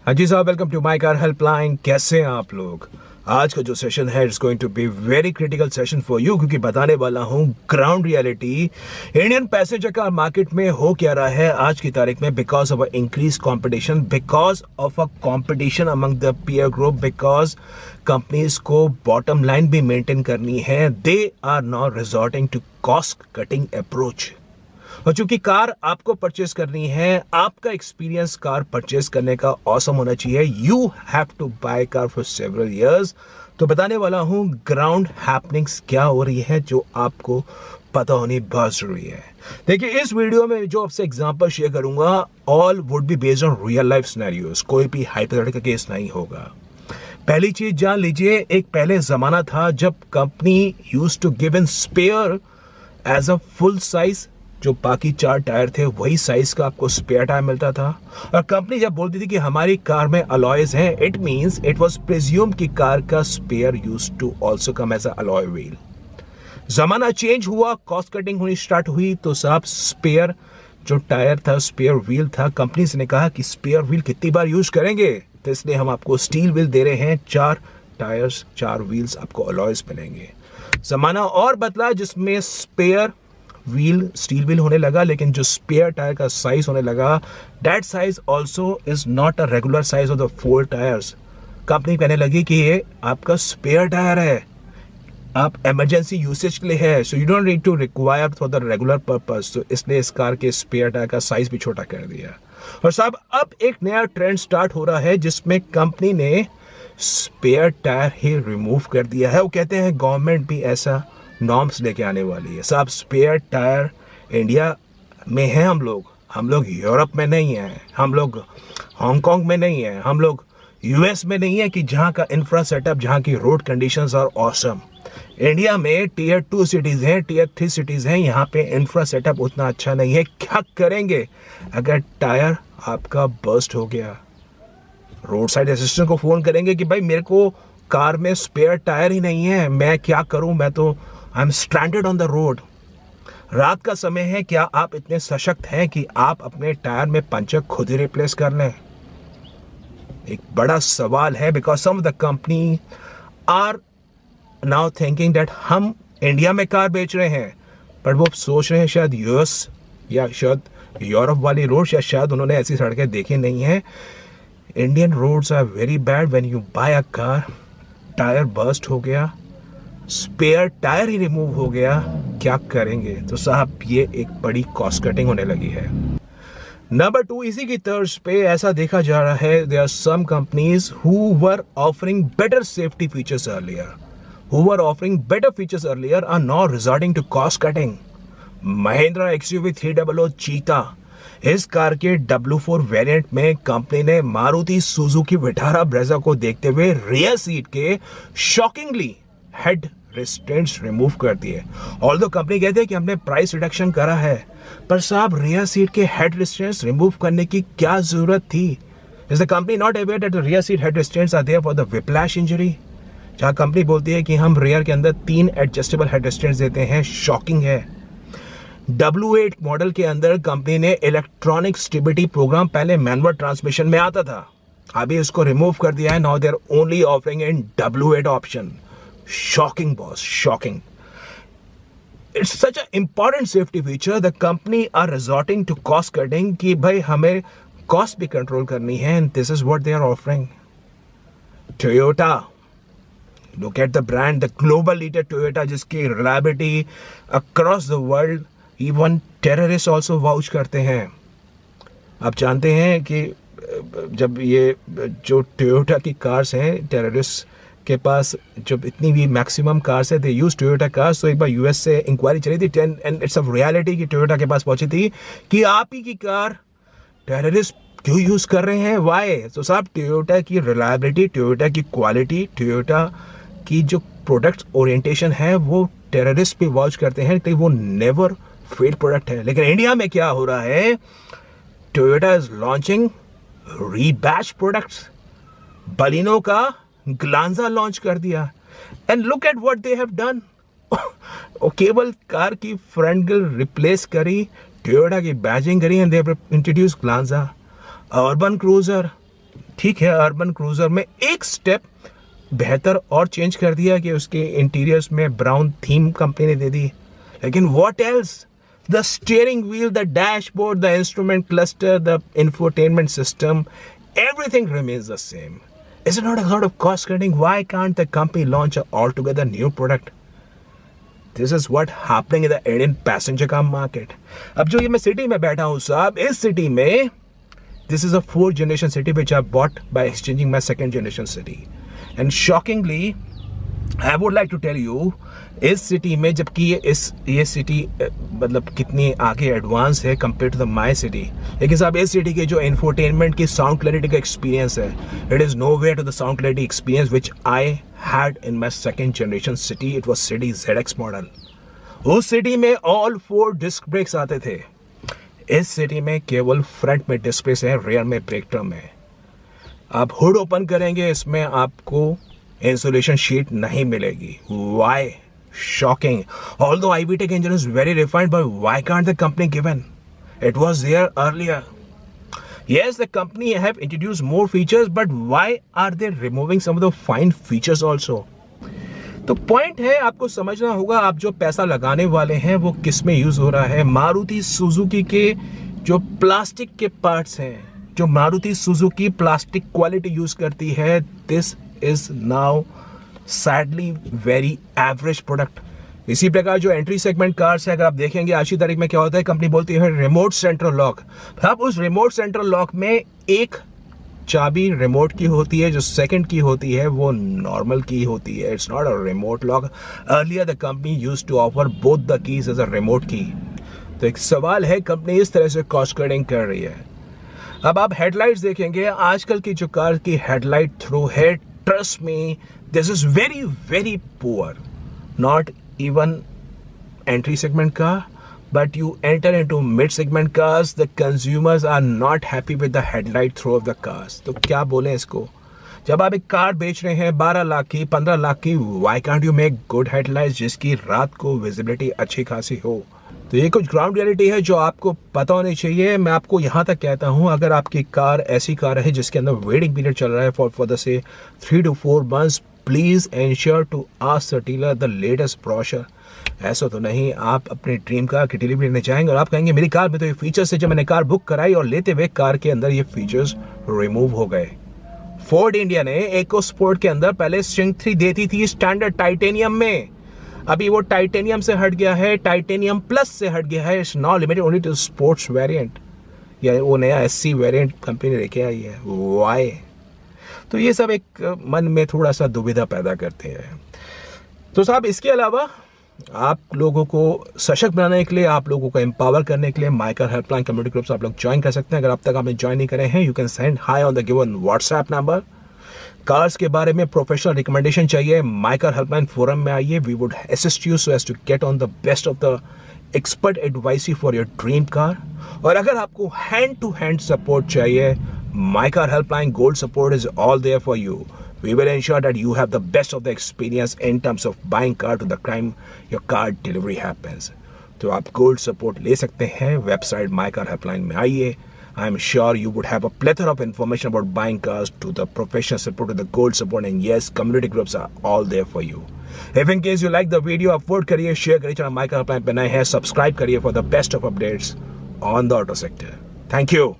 हाँ जी साहब, welcome to my car helpline. कैसे हैं आप लोग? आज का जो सेशन है it's going to be very critical session for you, क्योंकि बताने वाला हूँ ground reality Indian passenger car market में हो क्या रहा है आज की तारीख में, because of increase competition, because of a competition among the peer group, because companies को बॉटम लाइन भी मेंटेन करनी है। They are now resorting to cost cutting approach. और चूंकि कार आपको परचेस करनी है, आपका एक्सपीरियंस कार परचेस करने का ऑसम होना चाहिए, you have to buy car for several years. तो बताने वाला हूं ग्राउंड हैपनिंग्स क्या हो रही है जो आपको पता होनी बहुत जरूरी है। देखिए, इस वीडियो में जो आपसे एग्जांपल शेयर करूंगा all would be based on real life scenarios, कोई भी हाइपोथेटिकल केस नहीं होगा। पहली चीज जान लीजिए, एक पहले जमाना था जब company used to give in spare as a full size, जो बाकी 4 टायर थे वही साइज का आपको स्पेयर टायर मिलता था। और कंपनी जब बोलती थी कि हमारी कार में अलॉयज हैं, it means it was presume कि कार का spare used to also come as a alloy wheel. जमाना चेंज हुआ, कॉस्ट कटिंग होनी स्टार्ट हुई, तो साहब स्पेयर जो टायर था, स्पेयर व्हील था, कंपनीज ने कहा कि स्पेयर व्हील कितनी बार यूज करेंगे, तो इसलिए हम आपको स्टील व्हील दे रहे हैं। 4 टायर्स 4 व्हील्स आपको अलॉयज मिलेंगे। जमाना और बदला, जिसमें स्पेयर व्हील स्टील व्हील होने लगा, लेकिन जो स्पेयर टायर का साइज होने लगा, that size also is not a regular size of the 4 tyres. Company कहने लगी कि ये आपका स्पेयर टायर है, आप इमरजेंसी यूसेज के लिए है, so you don't need to require for the regular purpose. तो इसने इस कार के स्पेयर टायर का साइज भी छोटा कर दिया। और साहब, अब एक नया ट्रेंड स्टार्ट हो रहा है जिसमें कंपनी ने स्पेयर टायर ही रिमूव कर दिया है। वो कहते हैं गवर्नमेंट भी ऐसा नॉर्म्स लेके आने वाली है। साहब, स्पेयर टायर इंडिया में है, हम लोग यूरोप में नहीं है, हम लोग हांगकांग में नहीं है, हम लोग यूएस में नहीं है कि जहां का इंफ्रा सेटअप, जहां की road conditions are awesome. India में टियर 2 सिटीज हैं, टियर 3 सिटीज हैं, यहाँ पे इंफ्रा सेटअप उतना अच्छा नहीं है। क्या करेंगे अगर टायर आपका बर्स्ट हो गया? रोड साइड असिस्टेंट को फोन करेंगे कि भाई मेरे को कार में स्पेयर टायर ही नहीं है, मैं क्या करूं, मैं तो I am stranded on the road. रात का समय है, क्या आप इतने सशक्त हैं कि आप अपने टायर में पंचर खुद ही रिप्लेस कर लें? एक बड़ा सवाल है, because some of the company are now thinking that हम इंडिया में कार बेच रहे हैं, पर वो सोच रहे हैं शायद यूएस या शायद यूरोप वाली रोड, या शायद उन्होंने ऐसी सड़कें देखी नहीं है। Indian roads are very bad. When you buy a car, tyre burst हो गया, स्पेयर टायर ही रिमूव हो गया, क्या करेंगे? तो साहब, ये एक बड़ी कॉस्ट कटिंग होने लगी है। नंबर 2, इसी की तर्ज पे ऐसा देखा जा रहा है, there are some companies who were offering better safety features earlier, are now resorting to cost cutting. Mahindra XUV 300 चीता, इस कार के W4 वेरिएंट में कंपनी ने मारुति सुजुकी विटारा ब्रेजा को देखते हुए रियर सीट के शॉकिंगली हेड रिस्ट्रेंट्स रिमूव कर दिए। ऑल्दो कंपनी कहते हैं कि हमने प्राइस रिडक्शन करा है, पर साहब रियर सीट के हेड रिस्ट्रेंट्स रिमूव करने की क्या जरूरत थी? Is the company not aware that the rear seat head restraints are there for the whiplash injury? जहां कंपनी बोलती है कि हम रियर के अंदर 3 एडजस्टेबल हेड रिस्ट्रेंट्स देते हैं, शॉकिंग है। W8 मॉडल के अंदर कंपनी ने इलेक्ट्रॉनिक स्टेबिलिटी प्रोग्राम, पहले मैनुअल ट्रांसमिशन में आता था, अभी इसको रिमूव कर दिया है। Now they are only offering in W8 option. Shocking, boss, shocking. It's such an important safety feature. The company are resorting to cost cutting कि भाई हमें cost भी control करनी है, and this is what they are offering. Toyota, look at the brand, the global leader Toyota, जिसकी reliability across the world, even terrorists also vouch करते हैं। आप जानते हैं कि जब ये जो Toyota की कार्स हैं, टेररिस्ट के पास जब इतनी भी मैक्सिमम कार्स है, दे यूज टोयोटा कार्स। तो एक बार यूएस से इंक्वायरी चली थी, एंड इट्स अ रियलिटी कि टोयोटा के पास पहुंची थी कि आप ही की कार टेररिस्ट क्यों यूज कर रहे हैं, वाई? तो साहब, टोयोटा की रिलायबिलिटी, टोयोटा की क्वालिटी, टोयोटा की जो प्रोडक्ट ओरिएंटेशन है, वो टेररिस्ट पे वॉच करते हैं, तो वो नेवर फेल प्रोडक्ट है। लेकिन इंडिया में क्या हो रहा है, Toyota is launching rebadge products. Baleno का ग्लांजा लॉन्च कर दिया, and look at what they have done. केवल कार की फ्रंट ग्रिल रिप्लेस करी, टोयोटा की बैजिंग करी, and they have introduce Glanza. Urban Cruiser, ठीक है, अर्बन क्रूजर में एक स्टेप बेहतर और चेंज कर दिया कि उसके इंटीरियर्स में ब्राउन थीम कंपनी ने दे दी, लेकिन what else? The steering wheel, the dashboard, the instrument cluster, the infotainment system, everything remains the same. Is it not a sort of cost cutting? Why can't the company launch an altogether new product? This is what happening in the Indian passenger car market. अब जो ये मैं city में बैठा हूँ साहब, इस city में this is a 4th generation city which I bought by exchanging my 2nd generation city. And shockingly, I would like to tell you, इस सिटी में जबकि ये सिटी मतलब कितनी आगे एडवांस है compare to the my city, लेकिन साहब इस सिटी के जो इंफोटेनमेंट की साउंड क्लैरिटी का एक्सपीरियंस है, it is nowhere to the sound clarity experience which I had in my 2nd generation city. It was city ZX model. उस city में ऑल 4 डिस्क ब्रेक्स आते थे. इस सिटी में केवल फ्रंट में डिस्क ब्रेक्स है, रेयर में ब्रेक ड्रम है. आप हुड ओपन करेंगे, इसमें आपको इंसुलेशन शीट नहीं मिलेगी. Y? Shocking. Although IVTEC engine is very refined, but why can't the company given? It was there earlier. Yes, the company have introduced more features, but why are they removing some of the fine features also? तो point है, आपको समझना होगा आप जो पैसा लगाने वाले हैं वो किस में यूज हो रहा है. मारुति सुजुकी के जो प्लास्टिक के पार्ट्स हैं, जो Maruti Suzuki plastic quality use करती है, this is now sadly very average product. इसी प्रकार जो एंट्री सेगमेंट कार्स है, अगर आप देखेंगे आज की तारीख में क्या होता है, कंपनी बोलती है रिमोट सेंट्रल लॉक. अब उस रिमोट सेंट्रल लॉक में एक चाबी रिमोट की होती है, जो सेकंड की होती है वो नॉर्मल की होती है. It's not a remote lock. Earlier the company used to offer both the keys as a remote key. तो एक सवाल है, कंपनी इस तरह से कॉस्ट कटिंग कर रही है. अब आप हेडलाइट्स देखेंगे, आजकल की जो कार की हेडलाइट थ्रू है, trust me, this is very very poor. Not even entry segment car, but you enter into mid segment cars, the consumers are not happy with the headlight throw of the cars. तो क्या बोलें इसको? जब आप एक car बेच रहे हैं 12 लाख की, 15 लाख की, why can't you make good headlights जिसकी रात को विजिबिलिटी अच्छी खासी हो? तो ये कुछ ग्राउंड रियलिटी है जो आपको पता होनी चाहिए. मैं आपको यहाँ तक कहता हूँ, अगर आपकी कार ऐसी कार है जिसके अंदर वेटिंग पीरियड चल रहा है फॉर द से 3 to 4 months, please ensure to ask the dealer the latest brochure. ऐसा तो नहीं आप अपने ड्रीम कार की डिलीवरी लेने जाएंगे और आप कहेंगे मेरी कार में तो ये फीचर्स है, जब मैंने कार बुक कराई और लेते हुए कार के अंदर ये फीचर्स रिमूव हो गए. फोर्ड इंडिया ने इको स्पोर्ट के अंदर पहले स्ट्रेंथ 3 देती थी स्टैंडर्ड टाइटेनियम में, अभी वो टाइटेनियम से हट गया है, टाइटेनियम प्लस से हट गया है. It's now limited only to sports variant, या वो नया SC वेरिएंट कंपनी लेके आई है. वाई? तो ये सब एक मन में थोड़ा सा दुविधा पैदा करते हैं. तो साहब इसके अलावा आप लोगों को सशक्त बनाने के लिए, आप लोगों को एम्पावर करने के लिए my car helpline community groups आप लोग ज्वाइन कर सकते हैं. अगर अब तक आपने ज्वाइन नहीं करे हैं, you can send hi on the given WhatsApp number. Cars के बारे में प्रोफेशनल रिकमेंडेशन चाहिए, माय कार हेल्पलाइन फोरम में आइए. We would assist you so as to get on the best of the expert advice for your dream car. और अगर आपको hand to hand support चाहिए, My Car Helpline Gold Support is all there for you. We will ensure that you have the best of the experience in terms of buying car to the time your car delivery happens. तो आप gold support ले सकते हैं. Website My Car Helpline में आइए. I am sure you would have a plethora of information about buying cars, to the professional support, to the gold support, and yes, community groups are all there for you. If in case you like the video, upvote करिए, share करिए, channel My Car Helpline पे नए हैं, subscribe करिए for the best of updates on the auto sector. Thank you.